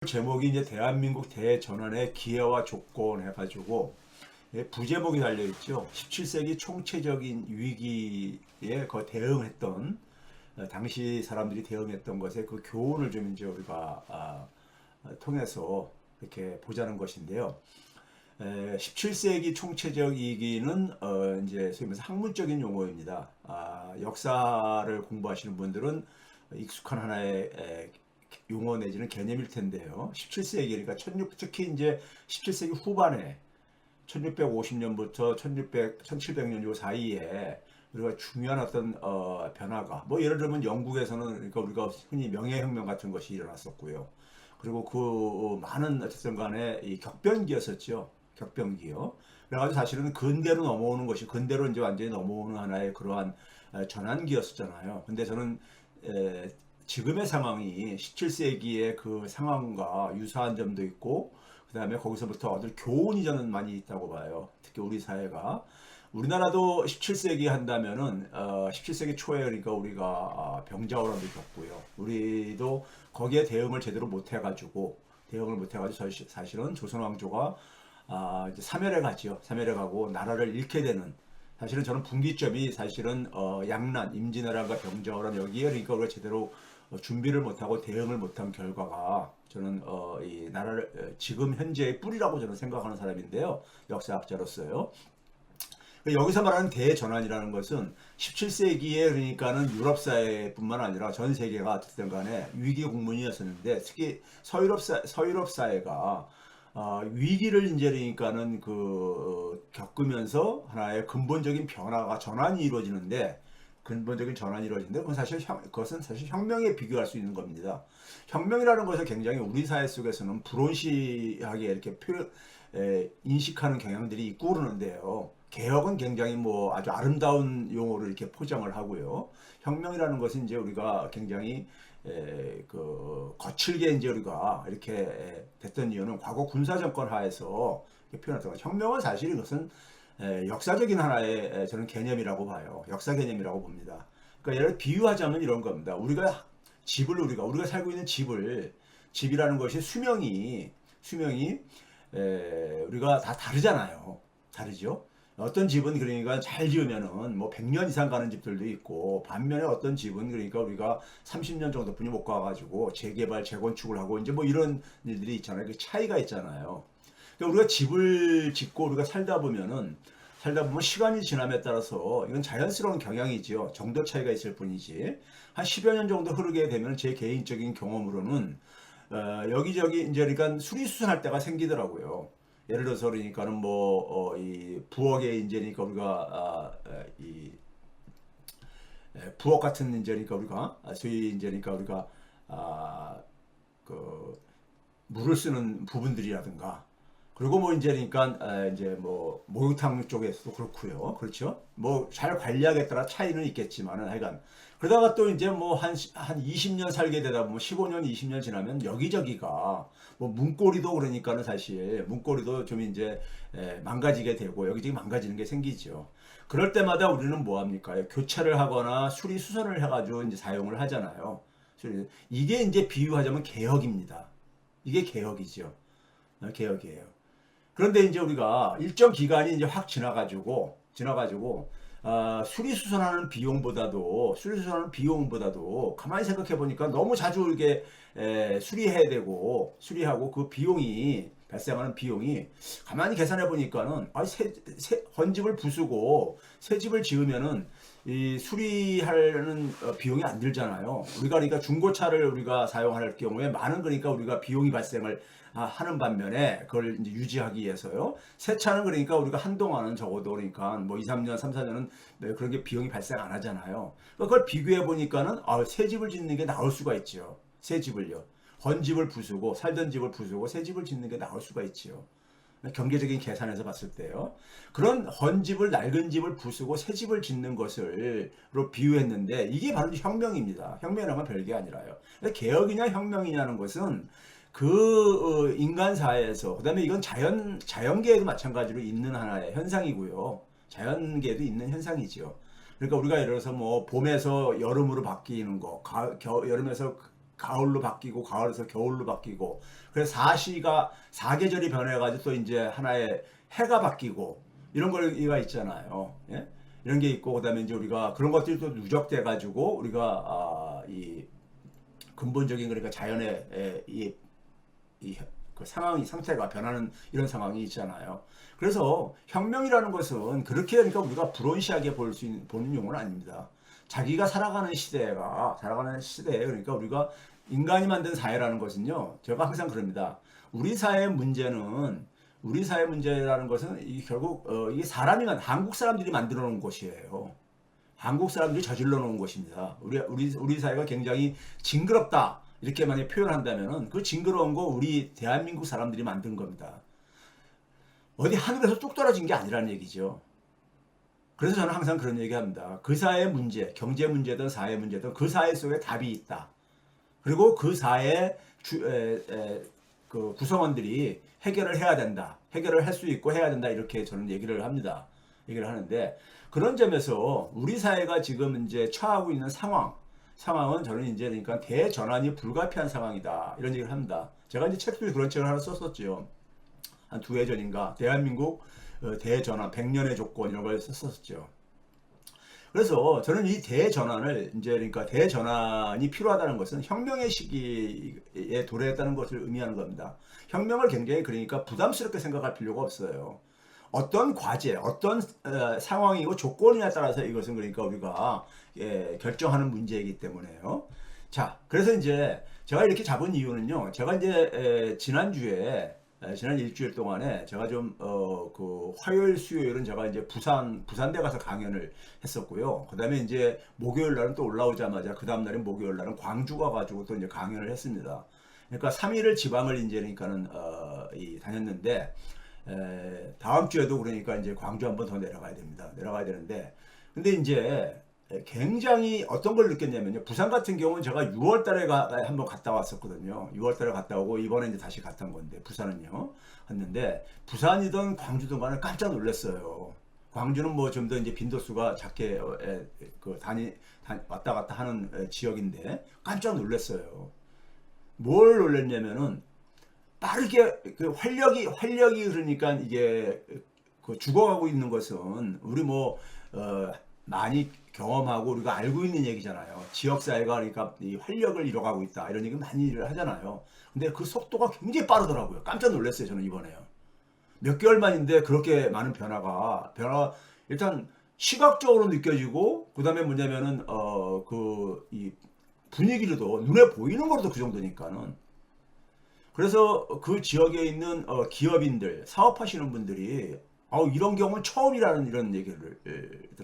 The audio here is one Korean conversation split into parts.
제목이 이제 대한민국 대전환의 기회와 조건 해가지고 부제목이 달려 있죠. 17세기 총체적인 위기에 대응했던 당시 사람들이 대응했던 것에 그 교훈을 좀 이제 우리가 통해서 이렇게 보자는 것인데요. 17세기 총체적 위기는 이제 소위 말해서 학문적인 용어입니다. 역사를 공부하시는 분들은 익숙한 하나의 용어 내지는 개념일 텐데요. 17세기 그러니까 특히 이제 17세기 후반에 1650년부터 1700년 요 사이에 우리가 중요한 어떤 변화가 뭐 예를 들면 영국에서는 그러니까 우리가 흔히 명예혁명 같은 것이 일어났었고요. 그리고 그 많은 어쨌든 간에 이 격변기였었죠. 격변기요. 그래가지고 사실은 근대로 넘어오는 것이 근대로 이제 완전히 넘어오는 하나의 그러한 전환기였었잖아요. 근데 저는 지금의 상황이 17세기의 그 상황과 유사한 점도 있고 그 다음에 거기서부터 얻을 교훈이 저는 많이 있다고 봐요. 특히 우리 사회가 우리나라도 17세기 한다면은 17세기 초에 그러니까 우리가 병자호란도 겪고요. 우리도 거기에 대응을 제대로 못 해가지고 사실은 조선 왕조가 이제 사멸해 가죠. 사멸해 가고 나라를 잃게 되는 사실은 저는 분기점이 사실은 양난, 임진왜란과 병자호란 여기에 그러니까 우리가 제대로 준비를 못하고 대응을 못한 결과가 저는 이 나라를 지금 현재의 뿌리라고 저는 생각하는 사람인데요. 역사학자로서요. 여기서 말하는 대전환이라는 것은 17세기에 그러니까는 유럽 사회뿐만 아니라 전 세계가 어쨌든 간에 위기 국면이었었는데 특히 서유럽 사회가 위기를 이제 그러니까는 겪으면서 하나의 근본적인 전환이 이루어지는데 그것은 사실 혁명에 비교할 수 있는 겁니다. 혁명이라는 것을 굉장히 우리 사회 속에서는 불온시하게 이렇게 인식하는 경향들이 있고 그러는데요. 개혁은 굉장히 뭐 아주 아름다운 용어로 이렇게 포장을 하고요. 혁명이라는 것은 이제 우리가 굉장히 거칠게 이제 우리가 이렇게 됐던 이유는 과거 군사 정권 하에서 표현했던 것. 혁명은 사실 이것은 역사적인 하나의 저는 개념이라고 봐요. 역사 개념이라고 봅니다. 그러니까 예를 비유하자면 이런 겁니다. 우리가 살고 있는 집이라는 것이 수명이 우리가 다 다르잖아요. 다르죠. 어떤 집은 그러니까 잘 지으면은 뭐 100년 이상 가는 집들도 있고 반면에 어떤 집은 그러니까 우리가 30년 정도뿐이 못 가가지고 재개발, 재건축을 하고 이제 뭐 이런 일들이 있잖아요. 그 차이가 있잖아요. 그러니까 우리가 집을 짓고 우리가 살다 보면 시간이 지남에 따라서 이건 자연스러운 경향이지요. 정도 차이가 있을 뿐이지. 한 10여 년 정도 흐르게 되면 제 개인적인 경험으로는 여기저기 이제 그러니까 수리수선할 때가 생기더라고요. 예를 들어서 그러니까는 이 부엌에 이제니까 우리가 이 부엌 같은 이제니까 우리가 소위 이제니까 우리가 그 물을 쓰는 부분들이라든가 그리고 뭐 이제 그러니까 이제 뭐 목욕탕 쪽에서도 그렇고요. 그렇죠? 뭐 잘 관리하기에 따라 차이는 있겠지만은 하여간 그러다가 또 이제 뭐 한 20년 살게 되다 보면 15년, 20년 지나면 여기저기가 뭐 문고리도 그러니까는 사실 문고리도 좀 이제 망가지게 되고 여기저기 망가지는 게 생기죠. 그럴 때마다 우리는 뭐 합니까? 교체를 하거나 수리 수선을 해가지고 이제 사용을 하잖아요. 이게 이제 비유하자면 개혁입니다. 이게 개혁이죠. 개혁이에요. 그런데 이제 우리가 일정 기간이 이제 확 지나가지고 수리수선하는 비용보다도 가만히 생각해 보니까 너무 자주 이게 수리하고 그 비용이 발생하는 비용이 가만히 계산해 보니까는 헌집을 부수고 새 집을 지으면은 이 수리하는 비용이 안 들잖아요. 우리가 그러니까 중고차를 우리가 사용할 경우에 많은 그러니까 우리가 비용이 발생을 하는 반면에 그걸 이제 유지하기 위해서요. 새 차는 그러니까 우리가 한동안은 적어도 그러니까 뭐 2, 3년, 3, 4년은 그런 게 비용이 발생 안 하잖아요. 그걸 비교해 보니까는 새 집을 짓는 게 나을 수가 있죠. 새 집을요. 헌집을 부수고 살던 집을 부수고 새 집을 짓는 게 나을 수가 있지요. 경제적인 계산에서 봤을 때요. 그런 낡은 집을 부수고 새 집을 짓는 것을로 비유했는데 이게 바로 혁명입니다. 혁명이라는 건 별게 아니라요. 개혁이냐 혁명이냐는 것은 인간 사회에서 그다음에 이건 자연계에도 마찬가지로 있는 하나의 현상이고요. 자연계에도 있는 현상이죠. 그러니까 우리가 예를 들어서 뭐 봄에서 여름으로 바뀌는 거, 여름에서 가을로 바뀌고 가을에서 겨울로 바뀌고 그래서 사시가 사계절이 변해가지고 또 이제 하나의 해가 바뀌고 이런 거가 있잖아요. 예? 이런 게 있고 그다음에 이제 우리가 그런 것들이 또 누적돼 가지고 우리가 이 근본적인 그러니까 자연의 그 상황이 상태가 변하는 이런 상황이 있잖아요. 그래서 혁명이라는 것은 그렇게 그러니까 우리가 불온시하게 보는 용어는 아닙니다. 자기가 살아가는 시대에 그러니까 우리가 인간이 만든 사회라는 것은요. 제가 항상 그럽니다. 우리 사회 문제라는 것은 결국 이게 한국 사람들이 만들어 놓은 것이에요. 한국 사람들이 저질러 놓은 것입니다. 우리 사회가 굉장히 징그럽다. 이렇게 만약 표현한다면은 그 징그러운 거 우리 대한민국 사람들이 만든 겁니다. 어디 하늘에서 뚝 떨어진 게 아니라는 얘기죠. 그래서 저는 항상 그런 얘기합니다. 그 사회의 문제, 경제 문제든 사회 문제든 그 사회 속에 답이 있다. 그리고 그 사회 그 구성원들이 해결을 해야 된다. 해결을 할 수 있고 해야 된다. 이렇게 저는 얘기를 합니다. 얘기를 하는데 그런 점에서 우리 사회가 지금 이제 처하고 있는 상황은 저는 이제 그러니까 대전환이 불가피한 상황이다. 이런 얘기를 합니다. 제가 이제 책도 그런 책을 하나 썼었죠. 한 2해 전인가 대한민국 대전환 100년의 조건 이런 걸 썼었죠. 그래서 저는 이 대전환을 이제 그러니까 대전환이 필요하다는 것은 혁명의 시기에 도래했다는 것을 의미하는 겁니다. 혁명을 굉장히 그러니까 부담스럽게 생각할 필요가 없어요. 어떤 과제, 어떤 상황이고 조건이냐에 따라서 이것은 그러니까 우리가 결정하는 문제이기 때문에요. 자, 그래서 이제 제가 이렇게 잡은 이유는요. 제가 이제 지난 일주일 동안에 제가 좀 그 화요일 수요일은 제가 이제 부산대 가서 강연을 했었고요. 그다음에 이제 목요일 날은 또 올라오자마자 그 다음 날인 목요일 날은 광주 가가지고 또 이제 강연을 했습니다. 그러니까 3일을 지방을 이제 그러니까는 다녔는데 다음 주에도 그러니까 이제 광주 한번 더 내려가야 됩니다. 내려가야 되는데 근데 이제 굉장히 어떤 걸 느꼈냐면요. 부산 같은 경우는 제가 6월 달에 한번 갔다 왔었거든요. 6월 달에 갔다 오고 이번에 이제 다시 갔다 온 건데 부산은요. 갔는데 부산이든 광주든 간에 깜짝 놀랐어요. 광주는 뭐 좀 더 이제 빈도수가 작게 왔다 갔다 하는 지역인데 깜짝 놀랐어요. 뭘 놀랐냐면은 빠르게 그 활력이 그러니까 이게 그 죽어가고 있는 것은 우리 많이 경험하고 우리가 알고 있는 얘기잖아요. 지역사회가 그러니까 이 활력을 잃어가고 있다 이런 얘기 많이 하잖아요. 근데 그 속도가 굉장히 빠르더라고요. 깜짝 놀랐어요. 저는 이번에요. 몇 개월 만인데 그렇게 많은 변화 일단 시각적으로 느껴지고 그 다음에 뭐냐면은 이 분위기로도 눈에 보이는 거로도 그 정도니까는 그래서 그 지역에 있는 기업인들 사업하시는 분들이 이런 경우는 처음이라는 이런 얘기를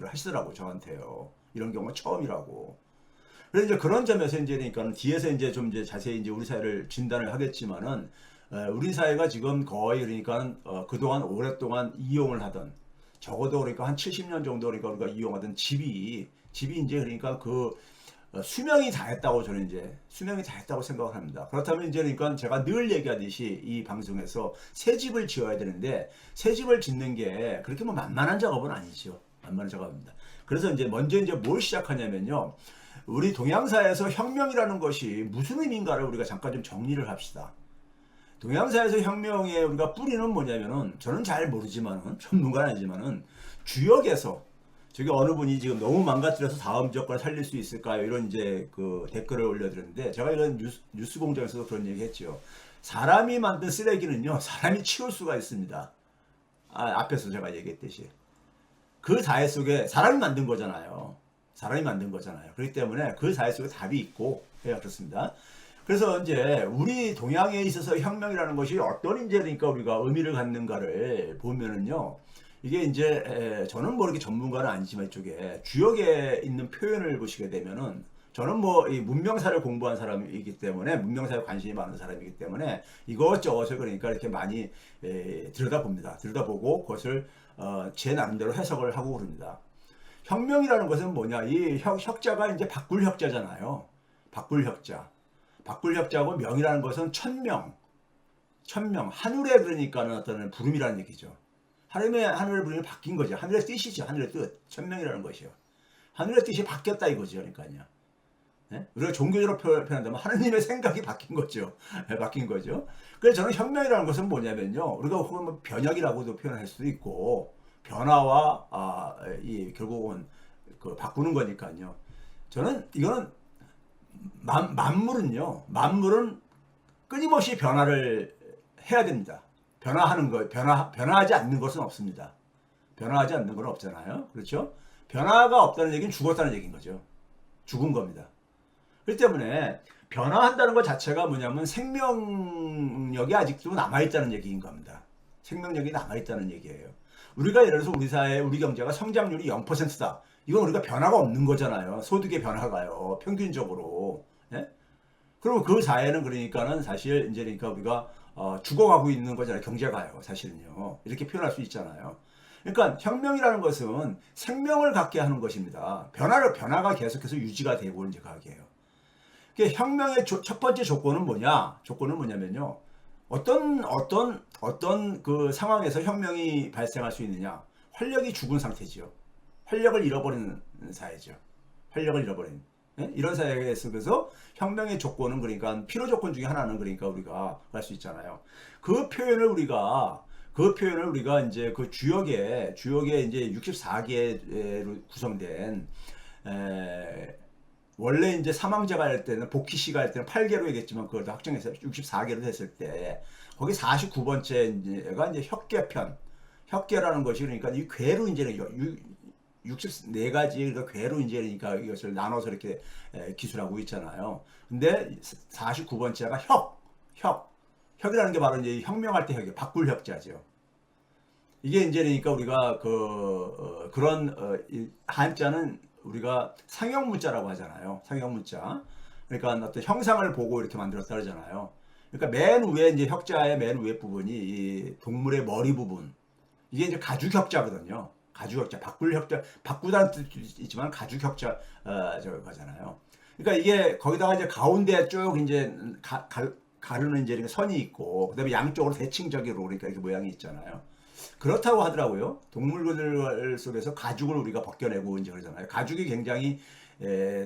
하시더라고 저한테요. 이런 경우는 처음이라고. 그래서 이제 그런 점에서 이제 그러니까 뒤에서 이제 좀 이제 자세히 이제 우리 사회를 진단을 하겠지만은 우리 사회가 지금 거의 그러니까 그동안 오랫동안 이용을 하던 적어도 그러니까 한 70년 정도 그러니까 우리가 이용하던 집이 이제 그러니까 그 수명이 다했다고 저는 이제 수명이 다했다고 생각을 합니다. 그렇다면 이제 그러니까 제가 늘 얘기하듯이 이 방송에서 새 집을 지어야 되는데 새 집을 짓는 게 그렇게 뭐 만만한 작업은 아니죠. 만만한 작업입니다. 그래서 이제 먼저 이제 뭘 시작하냐면요. 우리 동양사에서 혁명이라는 것이 무슨 의미인가를 우리가 잠깐 좀 정리를 합시다. 동양사에서 혁명의 우리가 뿌리는 뭐냐면은 저는 잘 모르지만은 전문가는 아니지만은 주역에서 저기 어느 분이 지금 너무 망가뜨려서 다음 정권을 살릴 수 있을까요? 이런 이제 그 댓글을 올려드렸는데 제가 이런 뉴스 공장에서도 그런 얘기 했죠. 사람이 만든 쓰레기는요, 사람이 치울 수가 있습니다. 앞에서 제가 얘기했듯이. 그 사회 속에 사람이 만든 거잖아요. 사람이 만든 거잖아요. 그렇기 때문에 그 사회 속에 답이 있고, 그렇습니다. 그래서 이제 우리 동양에 있어서 혁명이라는 것이 어떤 이제 그러니까 우리가 의미를 갖는가를 보면은요, 이게 이제 저는 뭐 이렇게 전문가는 아니지만 이쪽에 주역에 있는 표현을 보시게 되면은 저는 뭐 이 문명사를 공부한 사람이기 때문에 문명사에 관심이 많은 사람이기 때문에 이것저것을 그러니까 이렇게 많이 들여다봅니다. 들여다보고 그것을 제 나름대로 해석을 하고 그럽니다. 혁명이라는 것은 뭐냐? 이 혁자가 이제 바꿀 혁자잖아요. 바꿀 혁자. 바꿀 혁자고 명이라는 것은 천명. 하늘에 그러니까는 어떤 부름이라는 얘기죠. 하늘의 부름이 바뀐 거죠. 하늘의 뜻이죠. 하늘의 뜻. 천명이라는 것이요. 하늘의 뜻이 바뀌었다 이거죠. 그러니까요. 예? 우리가 종교적으로 표현한다면 하느님의 생각이 바뀐 거죠. 예, 바뀐 거죠. 그래서 저는 혁명이라는 것은 뭐냐면요. 우리가 혹은 뭐 변혁이라고도 표현할 수도 있고 변화와 이 결국은 그 바꾸는 거니까요. 저는 이거는 만물은 끊임없이 변화를 해야 됩니다. 변화하는 거, 변화하지 않는 것은 없습니다. 변화하지 않는 건 없잖아요. 그렇죠? 변화가 없다는 얘기는 죽었다는 얘기인 거죠. 죽은 겁니다. 그렇기 때문에 변화한다는 것 자체가 뭐냐면 생명력이 아직도 남아있다는 얘기인 겁니다. 생명력이 남아있다는 얘기예요. 우리가 예를 들어서 우리 사회, 우리 경제가 성장률이 0%다. 이건 우리가 변화가 없는 거잖아요. 소득의 변화가요. 평균적으로. 예? 그리고 그 사회는 그러니까는 사실 이제 그러니까 우리가 죽어가고 있는 거잖아요. 경제가요. 사실은요. 이렇게 표현할 수 있잖아요. 그러니까 혁명이라는 것은 생명을 갖게 하는 것입니다. 변화가 계속해서 유지가 되고 이제 가게요. 혁명의 첫 번째 조건은 뭐냐? 조건은 뭐냐면요. 어떤 그 상황에서 혁명이 발생할 수 있느냐? 활력이 죽은 상태지요. 활력을 잃어버리는 사회죠. 활력을 잃어버리는. 예? 이런 사회 속에서 혁명의 조건은 그러니까 필요 조건 중에 하나는 그러니까 우리가 할 수 있잖아요. 그 표현을 우리가 이제 그 주역에 이제 64개로 구성된 원래 이제 사망자가 할 때는 복희 씨가 할 때는 8개로 얘기했지만 그걸 다 확정해서 64개로 됐을 때 거기 49번째가 이제 혁계라는 것이 그러니까 이 괴로 이제 64가지 그러니까 괴로 이제 그러니까 이것을 나눠서 이렇게 기술하고 있잖아요. 근데 49번째가 혁이라는 게 바로 이제 혁명할 때 혁이 바꿀 혁자죠. 이게 이제 그러니까 우리가 그런 한자는 우리가 상형문자라고 하잖아요. 상형문자. 그러니까 어떤 형상을 보고 이렇게 만들었다 그러잖아요. 그러니까 맨 위에 이제 혁자의 맨 위에 부분이 이 동물의 머리 부분. 이게 이제 가죽혁자거든요. 가죽혁자, 바꿀 혁자, 바꾸다는 뜻도 있지만 가죽혁자 저거잖아요. 그러니까 이게 거기다가 이제 가운데 쭉 이제 가르는 이제 선이 있고 그다음에 양쪽으로 대칭적으로 그러니까 이렇게 모양이 있잖아요. 그렇다고 하더라고요. 동물들 속에서 가죽을 우리가 벗겨내고 이제 그러잖아요. 가죽이 굉장히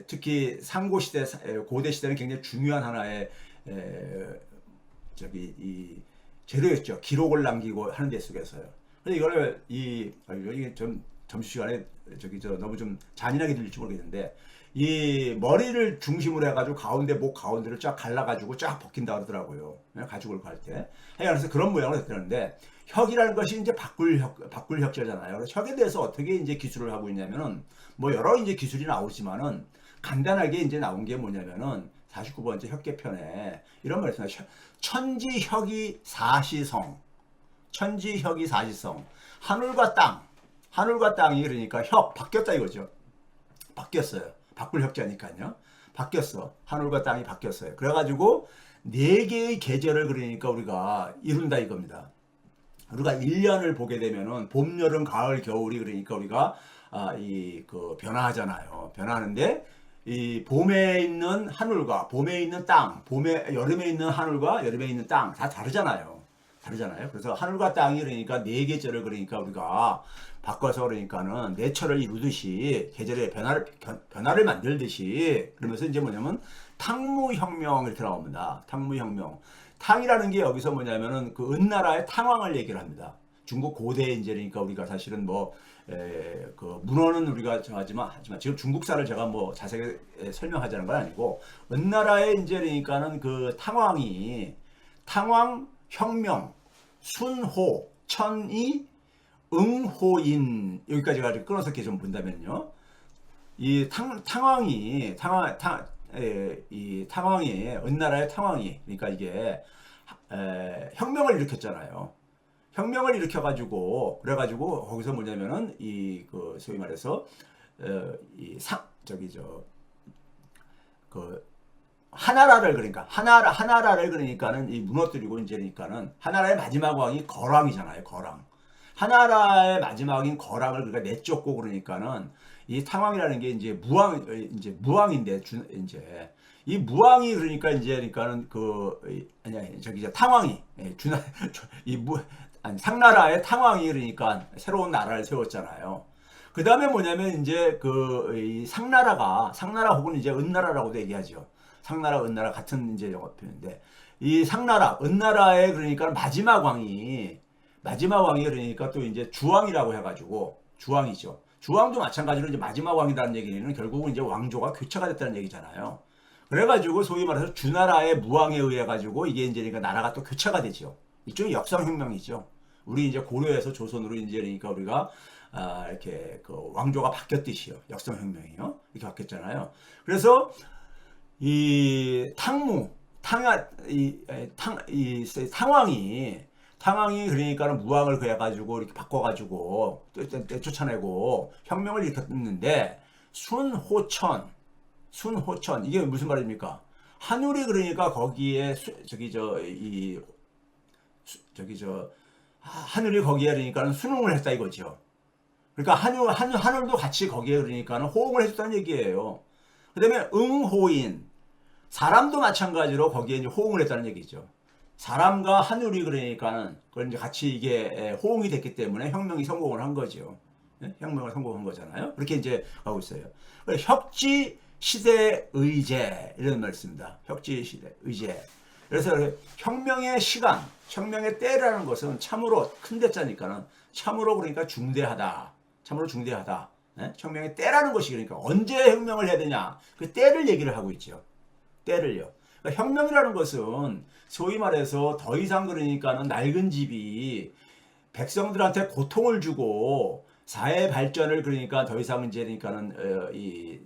특히 상고 시대, 고대 시대는 굉장히 중요한 하나의 이 재료였죠. 기록을 남기고 하는 데 속에서요. 근데 이거를 이게 좀 점심시간에 너무 좀 잔인하게 들릴지 모르겠는데 이 머리를 중심으로 해가지고 목 가운데를 쫙 갈라가지고 쫙 벗긴다 그러더라고요. 가죽을 갈 때. 그래서 그런 모양으로 됐다는데 혁이라는 것이 이제 바꿀 혁자잖아요. 그래서 혁에 대해서 어떻게 이제 기술을 하고 있냐면은 뭐 여러 이제 기술이 나오지만은 간단하게 이제 나온 게 뭐냐면은 49번째 혁계편에 이런 말이 있습니다. 천지혁이 사시성. 천지혁이 사시성. 하늘과 땅이 그러니까 바뀌었다 이거죠. 바뀌었어요. 바꿀 혁자니까요. 바뀌었어. 하늘과 땅이 바뀌었어요. 그래가지고 네 개의 계절을 그러니까 우리가 이룬다 이겁니다. 우리가 1년을 보게 되면은 봄, 여름, 가을, 겨울이 그러니까 우리가 변화하잖아요. 변화하는데 이 봄에 있는 하늘과 봄에 있는 땅, 여름에 있는 하늘과 여름에 있는 땅 다 다르잖아요. 그래서 하늘과 땅이 그러니까 네 계절을 그러니까 우리가 바꿔서 그러니까는 내철을 이루듯이 계절의 변화를 만들듯이 그러면서 이제 뭐냐면 탕무혁명 이렇게 나옵니다. 탕무혁명. 탕이라는 게 여기서 뭐냐면은 그 은나라의 탕왕을 얘기를 합니다. 중국 고대 이제 그러니까 우리가 사실은 그 문헌은 우리가 정하지만 지금 중국사를 제가 뭐 자세히 설명하자는 건 아니고 은나라의 이제 그러니까는 그 탕왕 혁명 순호 천이 응호인 여기까지 가지고 끊어서 이렇게 좀 본다면요. 이 탕왕이 은나라의 탕왕이 그러니까 이게 혁명을 일으켰잖아요. 혁명을 일으켜가지고 그래가지고 거기서 뭐냐면은 소위 말해서 하나라를 그러니까는 이 무너뜨리고 이제 그러니까는 하나라의 마지막 왕이 거랑이잖아요. 거랑. 하나라의 마지막인 거랑을 그러니까 내쫓고 그러니까는 이 탕왕이라는 게 이제 무왕인데 이제 이 무왕이 그러니까는 탕왕이 상나라의 탕왕이 그러니까 새로운 나라를 세웠잖아요. 그 다음에 뭐냐면 이제 이 상나라 혹은 이제 은나라라고도 얘기하죠. 상나라, 은나라 같은 이제 영어 표현인데 이 상나라, 은나라의 그러니까 마지막 왕이 그러니까 또 이제 주왕이라고 해가지고 주왕이죠. 주왕도 마찬가지로 이제 마지막 왕이라는 얘기는 결국은 이제 왕조가 교체가 됐다는 얘기잖아요. 그래가지고 소위 말해서 주나라의 무왕에 의해 가지고 이게 이제 그러니까 나라가 또 교체가 되죠. 이쪽이 역사혁명이죠. 우리 이제 고려에서 조선으로 이제 그러니까 우리가 이렇게 그 왕조가 바뀌었듯이요. 역사혁명이요. 이렇게 바뀌었잖아요. 그래서 이 탕왕이 그러니까는 무왕을 그래가지고 이렇게 바꿔가지고 쫓아내고 혁명을 일으켰는데 순호천 이게 무슨 말입니까? 한울이 그러니까 거기에 하늘이 거기에 그러니까는 순응을 했다 이거죠. 그러니까 하늘도 같이 거기에 그러니까는 호응을 해줬다는 얘기예요. 그다음에 응호인 사람도 마찬가지로 거기에 이제 호응을 했다는 얘기죠. 사람과 하늘이 그러니까는 그걸 이제 같이 이게 호응이 됐기 때문에 혁명이 성공을 한 거죠. 혁명을 성공한 거잖아요. 그렇게 이제 가고 있어요. 혁지 시대 의제 이런 말씀입니다. 혁지 시대 의제. 그래서 혁명의 시간, 혁명의 때라는 것은 참으로 큰 대자니까는 참으로 그러니까 중대하다. 참으로 중대하다. 혁명의 때라는 것이 그러니까 언제 혁명을 해야 되냐. 그 때를 얘기를 하고 있죠. 때를요. 그러니까 혁명이라는 것은 소위 말해서 더 이상 그러니까는 낡은 집이 백성들한테 고통을 주고 사회 발전을 그러니까 더 이상 이제 그러니까는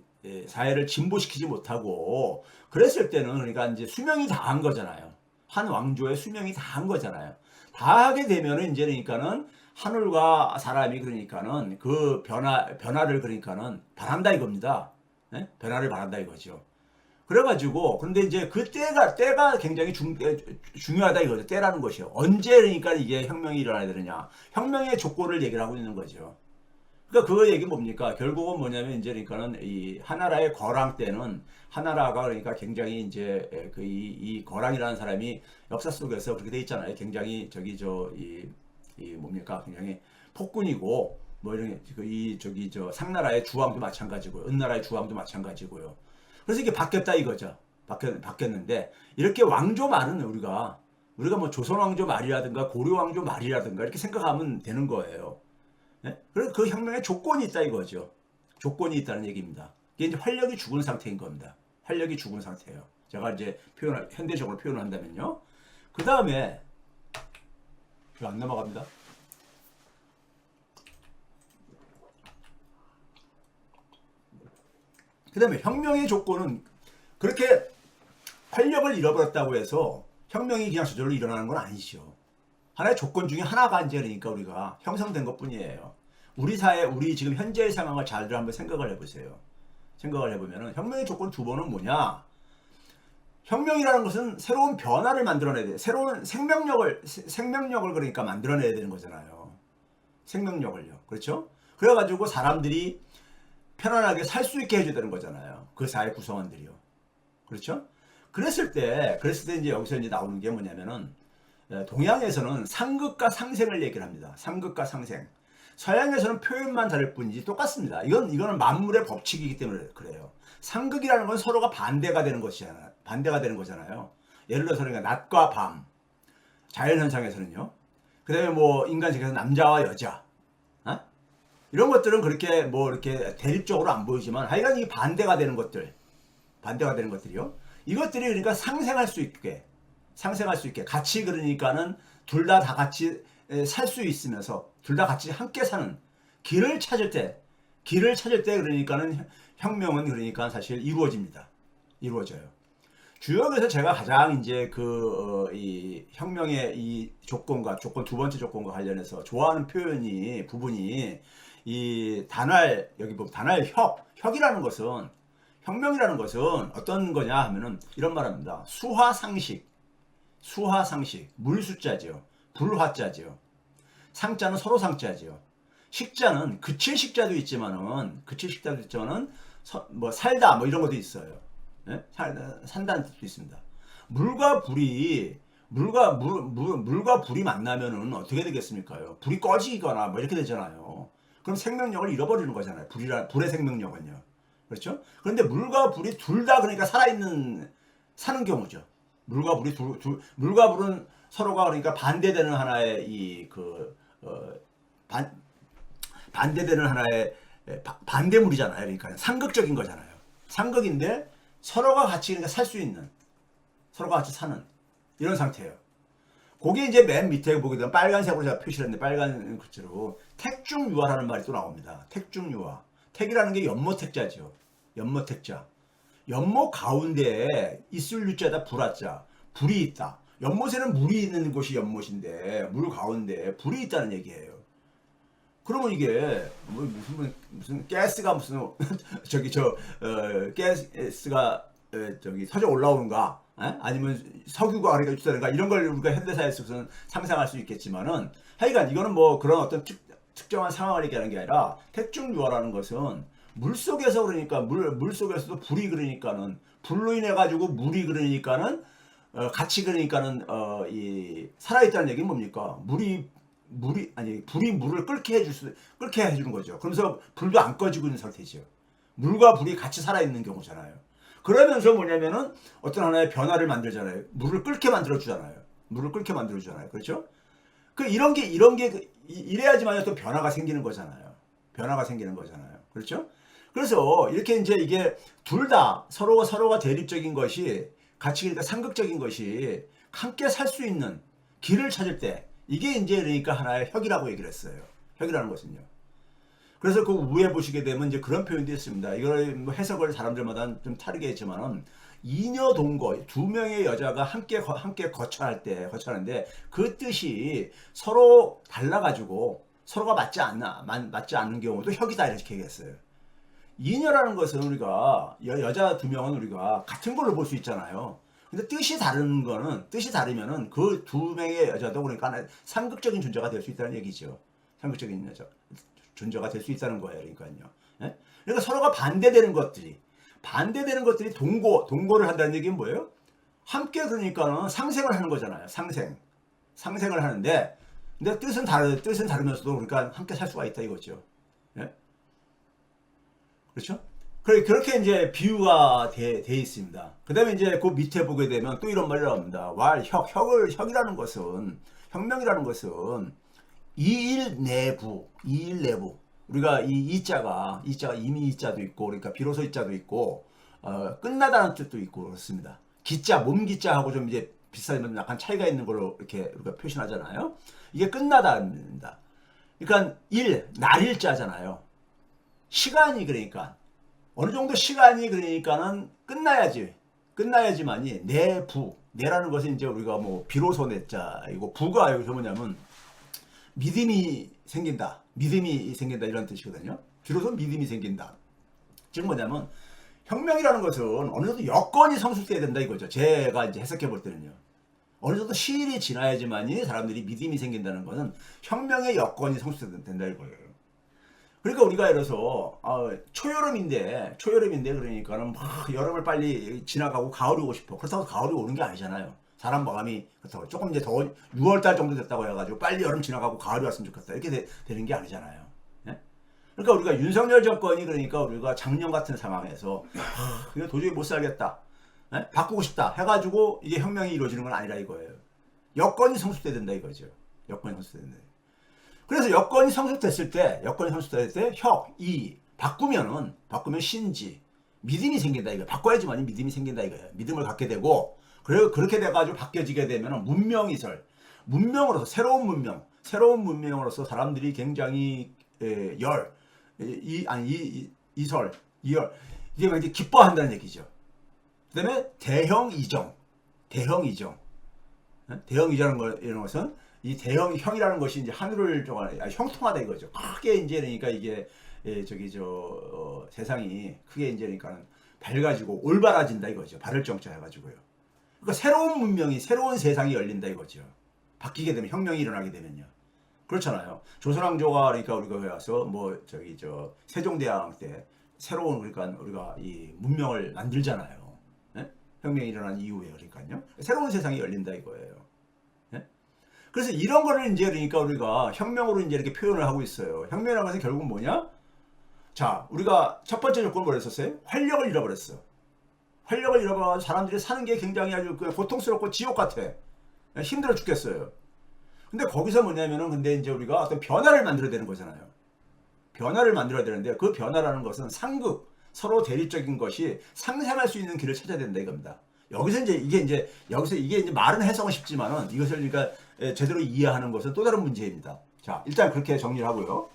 사회를 진보시키지 못하고 그랬을 때는 그러니까 이제 수명이 다한 거잖아요. 한 왕조의 수명이 다한 거잖아요. 다 하게 되면은 이제 그러니까는 하늘과 사람이 그러니까는 그 변화를 그러니까는 바란다 이겁니다. 변화를 바란다 이거죠. 그래가지고 근데 이제 그 때가 굉장히 중요하다 이거죠. 때라는 것이요. 언제 그러니까 이게 혁명이 일어나야 되느냐. 혁명의 조건을 얘기를 하고 있는 거죠. 그러니까 그 얘기 뭡니까? 결국은 뭐냐면 이제 그러니까는 이 하나라의 거랑 때는 하나라가 그러니까 굉장히 이제 이 거랑이라는 사람이 역사 속에서 그렇게 돼 있잖아요. 굉장히 이 뭡니까? 굉장히 폭군이고 뭐 이런 상나라의 주왕도 마찬가지고요. 은나라의 주왕도 마찬가지고요. 그래서 이게 바뀌었다 이거죠. 바뀌었는데 이렇게 왕조 말은 우리가 뭐 조선 왕조 말이라든가 고려 왕조 말이라든가 이렇게 생각하면 되는 거예요. 그래서 그 혁명에 조건이 있다 이거죠. 조건이 있다는 얘기입니다. 이게 이제 활력이 죽은 상태인 겁니다. 활력이 죽은 상태예요. 제가 이제 현대적으로 표현을 한다면요. 그 다음에 이거 안 넘어갑니다. 그 다음에 혁명의 조건은 그렇게 활력을 잃어버렸다고 해서 혁명이 그냥 저절로 일어나는 건 아니죠. 하나의 조건 중에 하나가 이제 그러니까 우리가 형성된 것 뿐이에요. 우리 사회, 우리 지금 현재의 상황을 잘 한번 생각을 해보세요. 생각을 해보면은 혁명의 조건 두 번은 뭐냐? 혁명이라는 것은 새로운 변화를 만들어내야 돼. 새로운 생명력을 그러니까 만들어내야 되는 거잖아요. 생명력을요. 그렇죠? 그래가지고 사람들이 편안하게 살 수 있게 해줘야 되는 거잖아요. 그 사회 구성원들이요. 그렇죠? 그랬을 때 이제 여기서 이제 나오는 게 뭐냐면은 동양에서는 상극과 상생을 얘기를 합니다. 상극과 상생. 서양에서는 표현만 다를 뿐이지 똑같습니다. 이거는 만물의 법칙이기 때문에 그래요. 상극이라는 건 서로가 반대가 되는 거잖아요. 예를 들어서 그러니까 낮과 밤. 자연현상에서는요. 그 다음에 뭐 인간 세계에서 남자와 여자. 이런 것들은 그렇게 뭐 이렇게 대립적으로 안 보이지만 하여간 이 반대가 되는 것들이요. 이것들이 그러니까 상생할 수 있게 같이 그러니까는 둘 다 같이 살 수 있으면서 둘 다 같이 함께 사는 길을 찾을 때 그러니까는 혁명은 그러니까 사실 이루어져요. 주역에서 제가 가장 이제 이 혁명의 이 조건 두 번째 조건과 관련해서 좋아하는 부분이 이 여기 보면 혁이라는 것은 혁명이라는 것은 어떤 거냐 하면은 이런 말합니다. 수화상식, 물 숫자죠. 불화자죠. 상자는 서로 상자죠. 식자는 그칠 식자도 있지만은 뭐 살다 뭐 이런 것도 있어요. 산다는 뜻도 있습니다. 물과 불이 만나면은 어떻게 되겠습니까? 불이 꺼지거나 뭐 이렇게 되잖아요. 그럼 생명력을 잃어버리는 거잖아요. 불의 생명력은요. 그렇죠? 그런데 물과 불이 둘 다 그러니까 사는 경우죠. 물과 불은 서로가 그러니까 반대되는 하나의 반대되는 하나의 반대물이잖아요. 그러니까 상극적인 거잖아요. 상극인데 서로가 같이 그러니까 살 수 있는, 서로가 같이 사는 이런 상태예요. 그게 이제 맨 밑에 보게 되면 빨간색으로 제가 표시를 했는데 빨간 글자로 택중유화라는 말이 또 나옵니다. 택중유화. 택이라는 게 연모택자죠. 연모택자. 연못 가운데에 있을 유자다 불화자. 불이 있다. 연못에는 물이 있는 곳이 연못인데 물 가운데 불이 있다는 얘기예요. 그러면 이게 뭐 무슨 가스가 무슨 가스가 저기 서져 올라오는가? 아니면 석유가 아래가 있다는가? 이런 걸 우리가 현대사에서는 상상할 수 있겠지만은 하여간 이거는 뭐 그런 어떤 특정한 상황을 얘기하는 게 아니라 택중유화라는 것은 물 속에서 그러니까 물 속에서도 불이 그러니까는 불로 인해 가지고 물이 그러니까는 같이 그러니까는 이 살아있다는 얘기는 뭡니까? 불이 물을 끓게 해주는 거죠. 그러면서 불도 안 꺼지고 있는 상태죠. 물과 불이 같이 살아있는 경우잖아요. 그러면서 뭐냐면은 어떤 하나의 변화를 만들잖아요. 물을 끓게 만들어주잖아요. 그렇죠? 이래야지만 또 변화가 생기는 거잖아요. 그렇죠? 그래서 이렇게 이제 이게 둘 다 서로가 대립적인 것이 같이 그러니까 상극적인 것이 함께 살 수 있는 길을 찾을 때 이게 이제 그러니까 하나의 혁이라고 얘기를 했어요. 혁이라는 것은요. 그래서 그 위에 보시게 되면 이제 그런 표현도 있습니다. 이걸 뭐 해석을 사람들마다 좀 다르게 했지만은 이녀 동거 두 명의 여자가 함께 거처하는데 그 뜻이 서로 달라가지고 서로가 맞지 않는 경우도 혁이다 이렇게 얘기했어요. 이녀라는 것은 우리가 여자 두 명은 우리가 같은 걸로 볼 수 있잖아요. 근데 뜻이 다르면은 그 두 명의 여자도 그러니까 상극적인 존재가 될 수 있다는 얘기죠. 상극적인 존재가 될 수 있다는 거예요. 그러니까요. 예? 그러니까 서로가 반대되는 것들이 동거를 한다는 얘기는 뭐예요? 함께 그러니까는 상생을 하는 거잖아요. 상생을 하는데 근데 뜻은 다르면서도 그러니까 함께 살 수가 있다 이거죠. 예? 그렇죠? 그렇게 이제 비유가 돼 있습니다. 그 다음에 이제 그 밑에 보게 되면 또 이런 말이 나옵니다. 혁이라는 것은, 혁명이라는 것은 이일 내부. 우리가 이자가 이미 이자도 있고, 그러니까 비로소 이자도 있고, 끝나다는 뜻도 있고, 그렇습니다. 몸기자하고 좀 이제 비슷하면 약간 차이가 있는 걸로 이렇게 우리가 표현하잖아요. 이게 끝나다입니다. 그러니까 날일자잖아요. 시간이 그러니까. 어느 정도 시간이 그러니까는 끝나야지만이 내라는 것은 이제 우리가 뭐 비로소 내자이고 부가 여기서 뭐냐면 믿음이 생긴다 이런 뜻이거든요. 비로소 믿음이 생긴다. 즉 뭐냐면 혁명이라는 것은 어느 정도 여건이 성숙돼야 된다 이거죠. 제가 이제 해석해 볼 때는요. 어느 정도 시일이 지나야지만이 사람들이 믿음이 생긴다는 것은 혁명의 여건이 성숙된다 이거예요. 그러니까 우리가 예를 들어서 초여름인데 그러니까는 막 여름을 빨리 지나가고 가을이 오고 싶어. 그렇다고 가을이 오는 게 아니잖아요. 사람 마음이 그렇다고 조금 이제 더 6월달 정도 됐다고 해가지고 빨리 여름 지나가고 가을이 왔으면 좋겠다 이렇게 되는 게 아니잖아요. 예? 그러니까 우리가 윤석열 정권이 그러니까 우리가 작년 같은 상황에서 이거 도저히 못 살겠다. 예? 바꾸고 싶다 해가지고 이게 혁명이 이루어지는 건 아니라 이거예요. 여건이 성숙돼야 된다 이거죠. 그래서 여건이 성숙됐을 때 바꾸면 신지 믿음이 생긴다 이거예요. 바꿔야지만 믿음이 생긴다 이거예요. 믿음을 갖게 되고 그렇게 돼가지고 바뀌어지게 되면 새로운 문명으로서 사람들이 굉장히 이게 이제 기뻐한다는 얘기죠. 그다음에 대형 이정 이런 것은 이 형이라는 것이 이제 하늘을 형통하다 이거죠. 크게 이제 그러니까 이게 세상이 크게 이제 그러니까 밝아지고 올바라진다 이거죠. 바를 정자 해가지고요. 그러니까 새로운 문명이 새로운 세상이 열린다 이거죠. 바뀌게 되면 혁명이 일어나게 되면요. 그렇잖아요. 조선왕조가 그러니까 우리가 와서 세종대왕 때 새로운 그러니까 우리가 이 문명을 만들잖아요. 예? 혁명이 일어난 이후에 그러니까요. 새로운 세상이 열린다 이거예요. 그래서 이런 거를 이제 그러니까 우리가 혁명으로 이제 이렇게 표현을 하고 있어요. 혁명이라는 것은 결국 뭐냐? 자, 우리가 첫 번째 조건을 뭐 했었어요? 활력을 잃어버렸어. 활력을 잃어버려 사람들이 사는 게 굉장히 아주 고통스럽고 지옥 같아. 힘들어 죽겠어요. 근데 거기서 뭐냐면은 근데 이제 우리가 어떤 변화를 만들어야 되는 거잖아요. 변화를 만들어야 되는데 그 변화라는 것은 상극, 서로 대립적인 것이 상생할 수 있는 길을 찾아야 된다 이겁니다. 여기서 이제 여기서 이게 이제 말은 해석은 쉽지만은 이것을 그러니까 제대로 이해하는 것은 또 다른 문제입니다. 자, 일단 그렇게 정리를 하고요.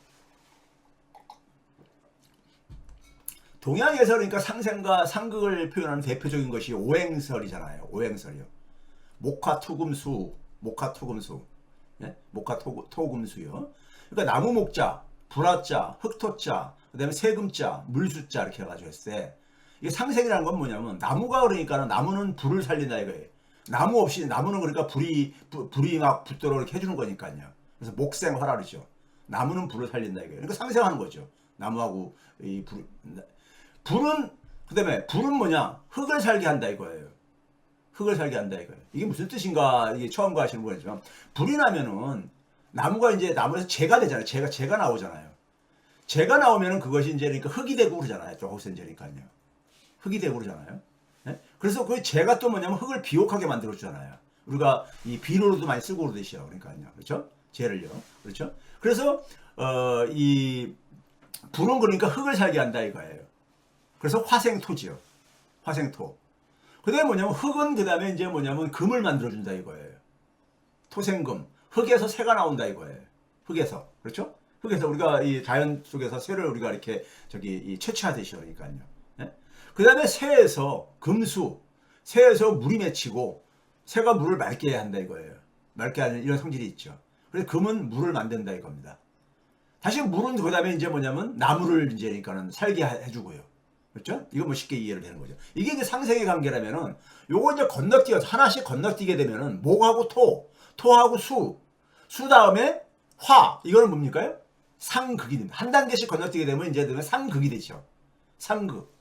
동양에서 그러니까 상생과 상극을 표현하는 대표적인 것이 오행설이잖아요. 오행설이요. 목화토금수, 목화토금수, 예? 목화토금수요. 그러니까 나무 목자, 불화자, 흑토자, 그다음에 세금자, 물수자 이렇게 해가지고 했을 때 이게 상생이라는 건 뭐냐면 나무가 그러니까 나무는 불을 살린다 이거예요. 나무 없이 나무는 그러니까 불이 막 붙도록 이렇게 해주는 거니까요. 그래서 목생화라 그러죠. 나무는 불을 살린다 이거예요. 그러니까 상생하는 거죠. 나무하고 이 불은 그다음에 불은 뭐냐? 흙을 살게 한다 이거예요. 흙을 살게 한다 이거예요. 이게 무슨 뜻인가 이게 처음 가시는 거지만 불이 나면은 나무가 이제 나무에서 재가 되잖아요. 재가 나오잖아요. 재가 나오면은 그것이 이제 그러니까 흙이 되고 그러잖아요. 또 거기서 이제 그러니까요. 흙이 되고 그러잖아요. 네? 그래서 그 재가 또 뭐냐면 흙을 비옥하게 만들어 주잖아요. 우리가 이 비료로도 많이 쓰고 그러듯이요. 그러니까요. 그렇죠? 재를요. 그렇죠? 그래서 이 불은 그러니까 흙을 살게 한다 이거예요. 그래서 화생토지요. 화생토. 그 다음에 뭐냐면 흙은 그 다음에 이제 뭐냐면 금을 만들어준다 이거예요. 토생금. 흙에서 새가 나온다 이거예요. 흙에서. 그렇죠? 흙에서 우리가 이 자연 속에서 새를 우리가 이렇게 채취하듯이 그러니까요. 네? 그 다음에 새에서 금수. 새에서 물이 맺히고 새가 물을 맑게 한다 이거예요. 맑게 하는 이런 성질이 있죠. 그래서 금은 물을 만든다 이겁니다. 다시 물은 그 다음에 이제 뭐냐면 나무를 이제 그러니까는 살게 해주고요. 그렇죠? 이거 뭐 쉽게 이해를 되는 거죠. 이게 이제 상생의 관계라면은 요거 이제 건너뛰어서 하나씩 건너뛰게 되면은 목하고 토하고 수 다음에 화 이거는 뭡니까요? 상극이 됩니다. 한 단계씩 건너뛰게 되면 이제 상극이 되죠. 상극.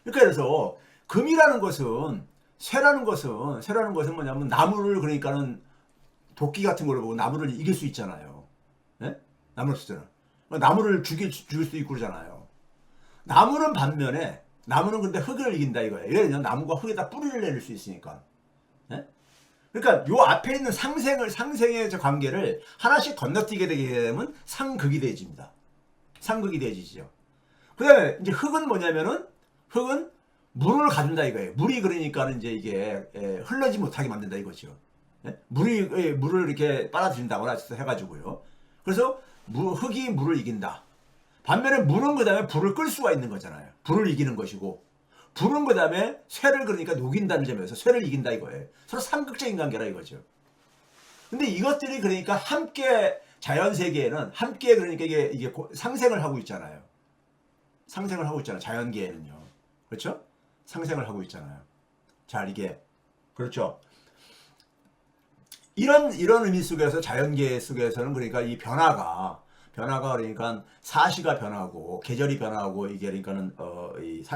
그러니까 그래서 금이라는 것은 쇠라는 것은 뭐냐면 나무를 그러니까는 도끼 같은 걸로 보고 나무를 이길 수 있잖아요. 예? 나무를 쓰잖아. 나무를 죽일 수 있고 그러잖아요. 나무는 반면에 나무는 근데 흙을 이긴다 이거예요. 왜냐면 나무가 흙에다 뿌리를 내릴 수 있으니까. 예? 그러니까 요 앞에 있는 상생의 관계를 하나씩 건너뛰게 되게 되면 상극이 되어집니다. 상극이 되어지죠. 그다음에 이제 흙은 뭐냐면은 흙은 물을 가둔다 이거예요. 물이 그러니까는 이제 이게 흘러지 못하게 만든다 이거죠. 예? 물을 이렇게 빨아들인다거나 해가지고요. 그래서 흙이 물을 이긴다. 반면에 물은 그 다음에 불을 끌 수가 있는 거잖아요. 불을 이기는 것이고 불은 그 다음에 쇠를 그러니까 녹인다는 점에서 쇠를 이긴다 이거예요. 서로 상극적인 관계라 이거죠. 근데 이것들이 그러니까 함께 자연 세계에는 함께 그러니까 이게 상생을 하고 있잖아요. 상생을 하고 있잖아요. 자연계에는요. 그렇죠? 상생을 하고 있잖아요. 자, 이게 그렇죠. 이런 의미 속에서 자연계 속에서는 그러니까 이 변화가 그러니까 사시가 변하고 계절이 변하고 이게 그러니까는 이 사시